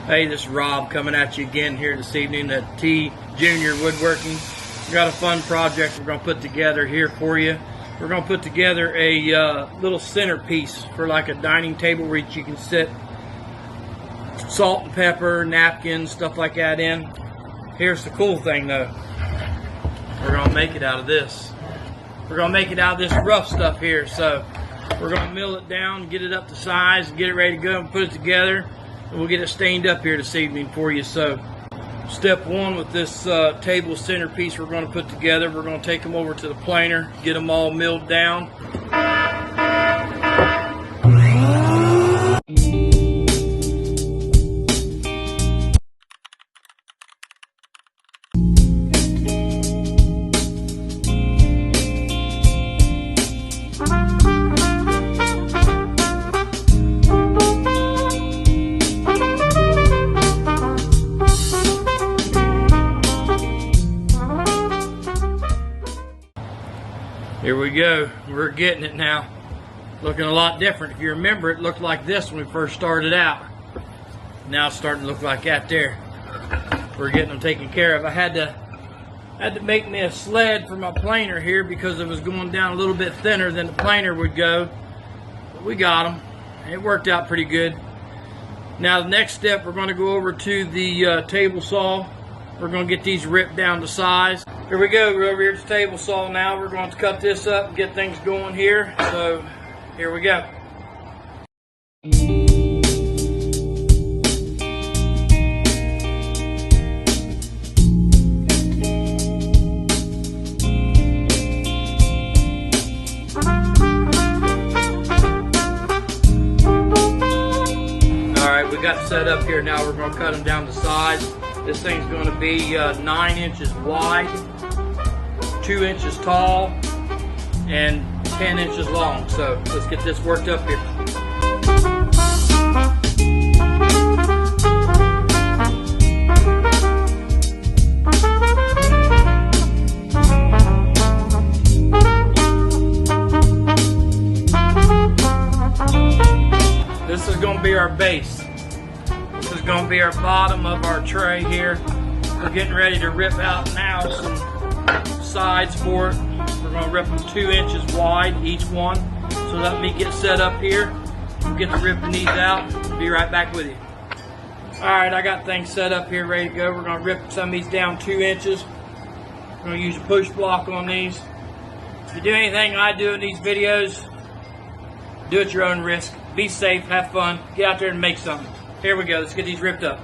Hey, this is Rob coming at you again here this evening at T.Jr.Woodworking. We've got a fun project we're going to put together here for you. We're going to put together a little centerpiece for like a dining table where you can sit salt and pepper, napkins, stuff like that in. Here's the cool thing though. We're going to make it out of this. We're going to make it out of this rough stuff here. So we're going to mill it down, get it up to size, get it ready to go and put it together. And we'll get it stained up here this evening for you. So step one with this table centerpiece we're going to put together, we're going to take them over to the planer, get them all milled down. Here we go. We're getting it now. Looking a lot different. If you remember, it looked like this when we first started out. Now it's starting to look like that there. We're getting them taken care of. I had to make me a sled for my planer here because it was going down a little bit thinner than the planer would go. But we got them. It worked out pretty good. Now the next step, we're going to go over to the table saw. We're going to get these ripped down to size. Here we go. We're over here at the table saw now. We're going to cut this up and get things going here. So here we go. Alright, we got set up here now. We're going to cut them down to size. This thing's going to be 9 inches wide, 2 inches tall, and 10 inches long. So let's get this worked up here. This is going to be our base. This is going to be our bottom of our tray here. We're getting ready to rip out now some sides for it. We're going to rip them 2 inches wide each one. So let me get set up here. We'll get to ripping these out. Be right back with you. Alright, I got things set up here ready to go. We're going to rip some of these down 2 inches. We're going to use a push block on these. If you do anything I do in these videos, do at your own risk. Be safe, have fun, get out there and make something. Here we go, let's get these ripped up.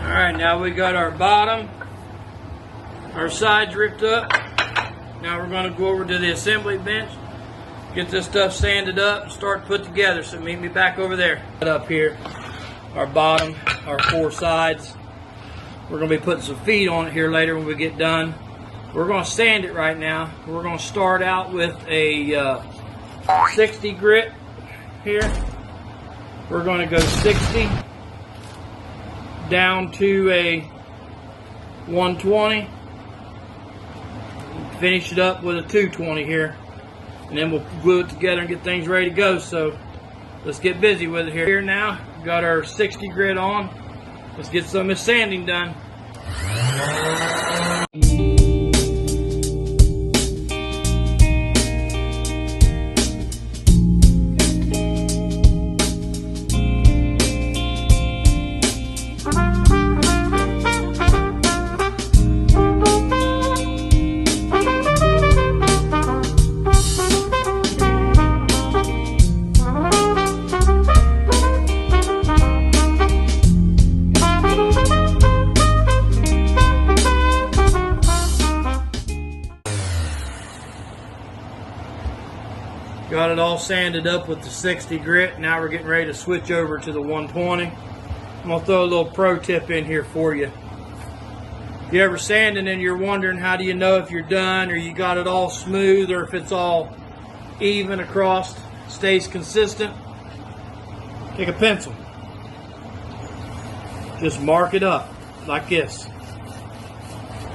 Alright, now we got our bottom, our sides ripped up. Now we're going to go over to the assembly bench, get this stuff sanded up, and start to put together. So meet me back over there. Up here, our bottom, our 4 sides. We're going to be putting some feet on it here later when we get done. We're going to sand it right now. We're going to start out with a 60 grit here. We're going to go 60 down to a 120. Finish it up with a 220 here, and then we'll glue it together and get things ready to go. So let's get busy with it here. Here now, got our 60 grit on. Let's get some of this sanding done. Got it all sanded up with the 60 grit. Now we're getting ready to switch over to the 120. I'm going to throw a little pro tip in here for you. If you're ever sanding and you're wondering how do you know if you're done or you got it all smooth or if it's all even across, stays consistent, take a pencil. Just mark it up like this.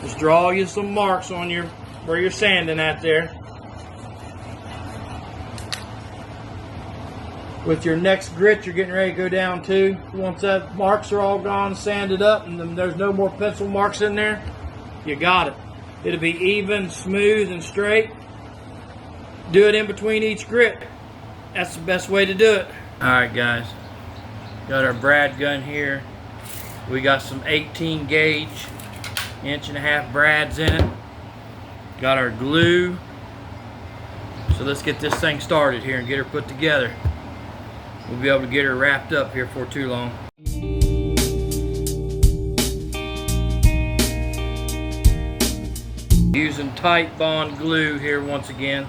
Just draw you some marks on your where you're sanding at there. With your next grit you're getting ready to go down to, once that marks are all gone, sanded up, and then there's no more pencil marks in there, you got it. It'll be even, smooth, and straight. Do it in between each grit. That's the best way to do it. Alright guys, got our brad gun here. We got some 18 gauge, 1.5" brads in it. Got our glue. So let's get this thing started here and get her put together. We'll be able to get her wrapped up here for too long. Using tight bond glue here once again.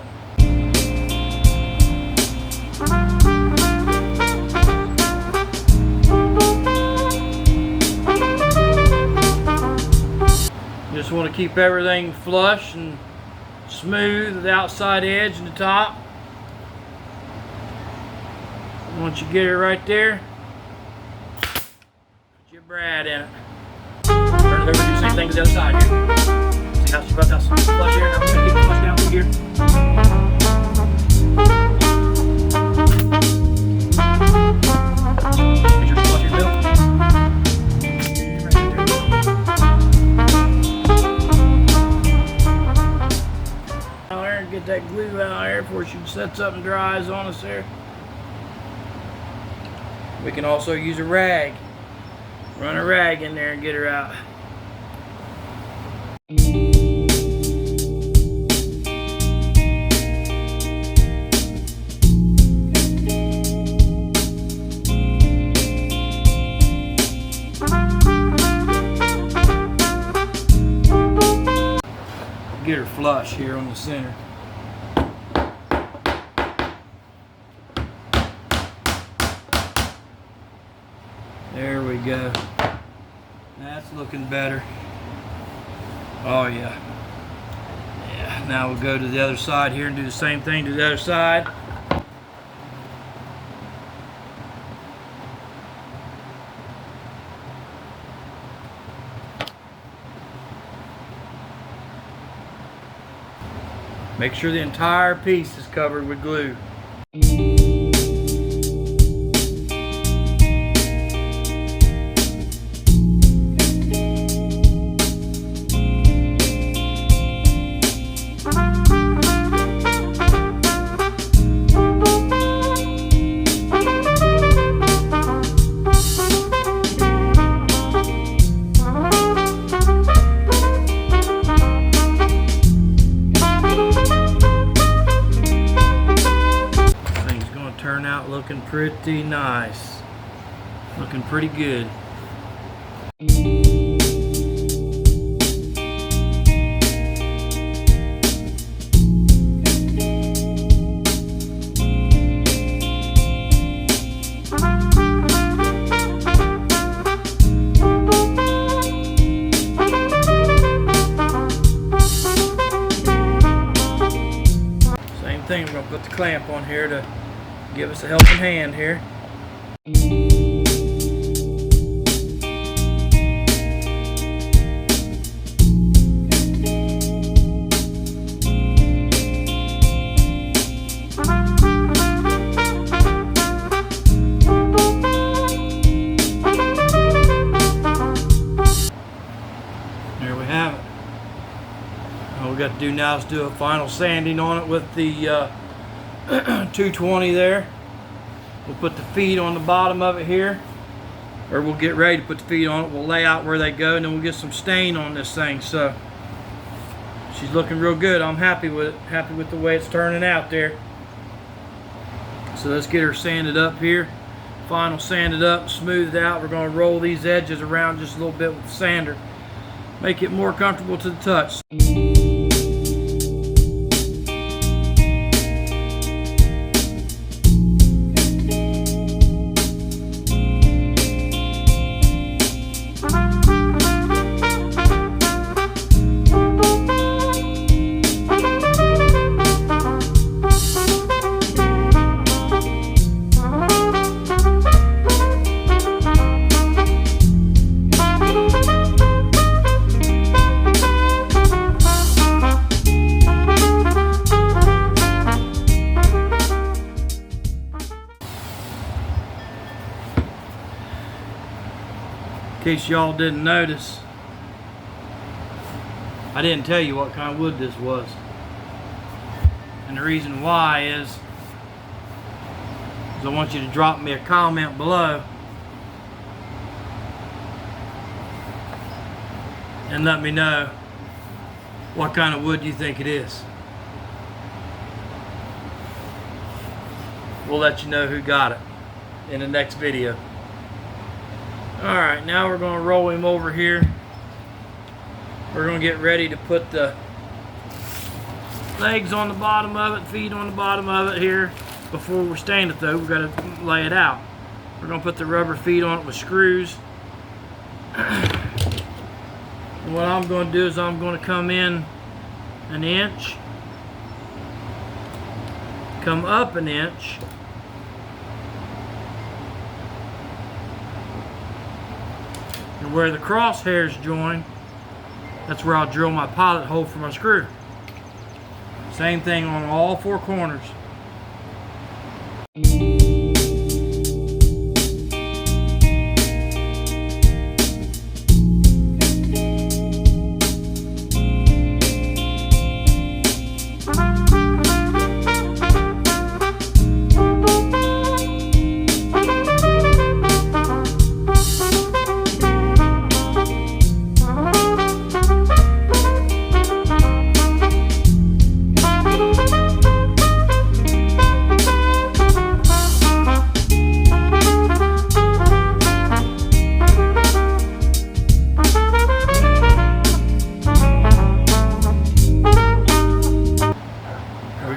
Just want to keep everything flush and smooth, the outside edge and the top. Once you get it right there, put your brad in it. Turn it over, do the same thing to the other side here. See how she's about to flush here? Now we're going to keep it flush down through here. Make sure you flush your middle. Out there and get that glue out there before she sets up and dries on us there. We can also use a rag. Run a rag in there and get her out. Get her flush here on the center. There we go. That's looking better. Oh yeah. Yeah, now we'll go to the other side here and do the same thing to the other side. Make sure the entire piece is covered with glue. Looking pretty nice. Looking pretty good. Same thing, we're going to put the clamp on here to give us a helping hand here. There we have it. All we got to do now is do a final sanding on it with the 220 there. We'll put the feet on the bottom of it here, or we'll get ready to put the feet on it. We'll lay out where they go, and then we'll get some stain on this thing. So she's looking real good. I'm happy with it. Happy with the way it's turning out there. So let's get her sanded up here. Final sanded up, smoothed out. We're going to roll these edges around just a little bit with the sander. Make it more comfortable to the touch. case y'all didn't notice, I didn't tell you what kind of wood this was. And the reason why is I want you to drop me a comment below and let me know what kind of wood you think it is. We'll let you know who got it in the next video. Alright, now we're going to roll him over here. We're going to get ready to put the legs on the bottom of it, feet on the bottom of it here. Before we stand it though, we've got to lay it out. We're going to put the rubber feet on it with screws. And what I'm going to do is I'm going to come in an inch, come up an inch, and where the crosshairs join, that's where I'll drill my pilot hole for my screw. Same thing on all four corners.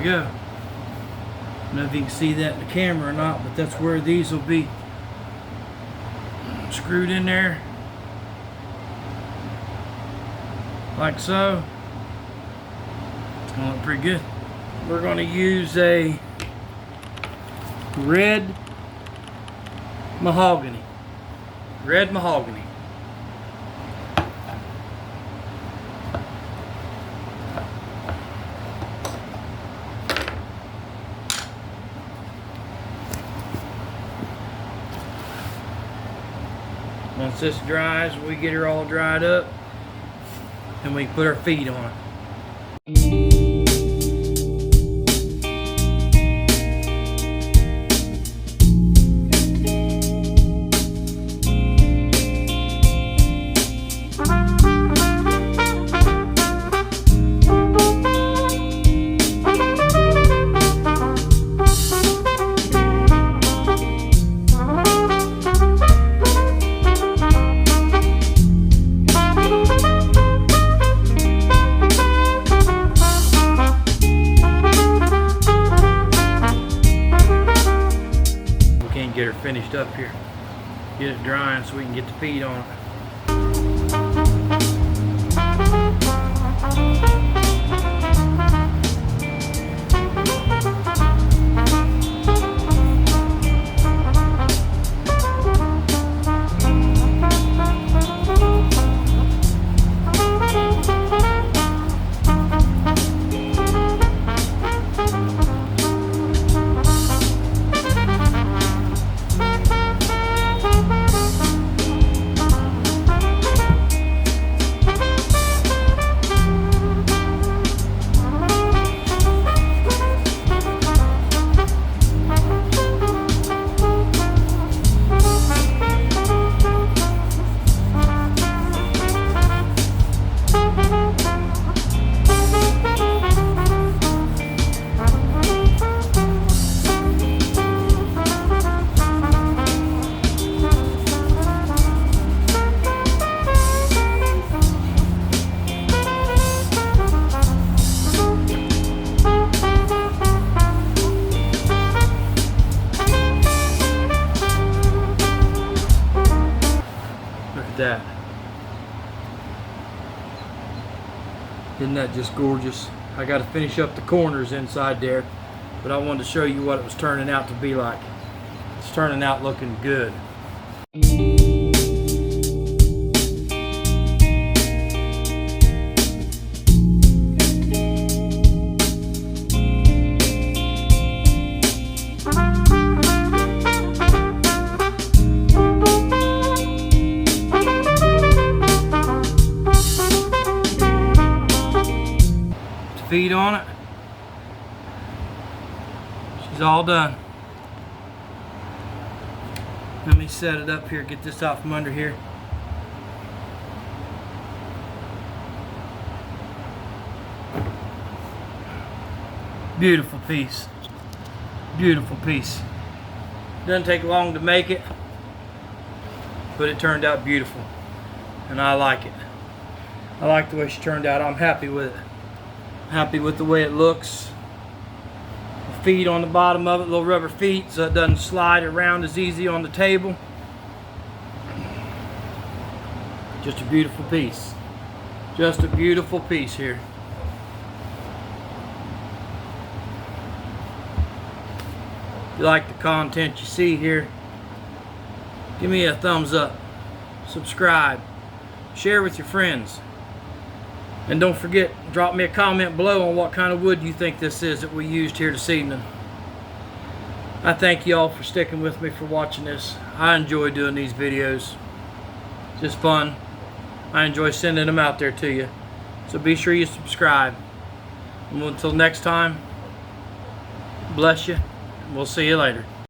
Go. I don't know if you can see that in the camera or not, but that's where these will be screwed in there like so. It's gonna look pretty good. We're gonna use a red mahogany. Red mahogany. Once this dries, we get her all dried up and we can put our feet on it. Get her finished up here, get it drying so we can get the feet on it. That. Isn't that just gorgeous? I got to finish up the corners inside there, but I wanted to show you what it was turning out to be like. It's turning out looking good. He's all done. Let me set it up here, get this out from under here. Beautiful piece. Beautiful piece. Doesn't take long to make it, but it turned out beautiful. And I like it. I like the way she turned out. I'm happy with it. Happy with the way it looks. The feet on the bottom of it, little rubber feet, so it doesn't slide around as easy on the table. Just a beautiful piece. Just a beautiful piece here. If you like the content you see here, give me a thumbs up, subscribe, share with your friends, and don't forget, drop me a comment below on what kind of wood you think this is that we used here this evening. I thank you all for sticking with me, for watching this. I enjoy doing these videos. It's just fun. I enjoy sending them out there to you. So be sure you subscribe. And until next time, bless you. We'll see you later.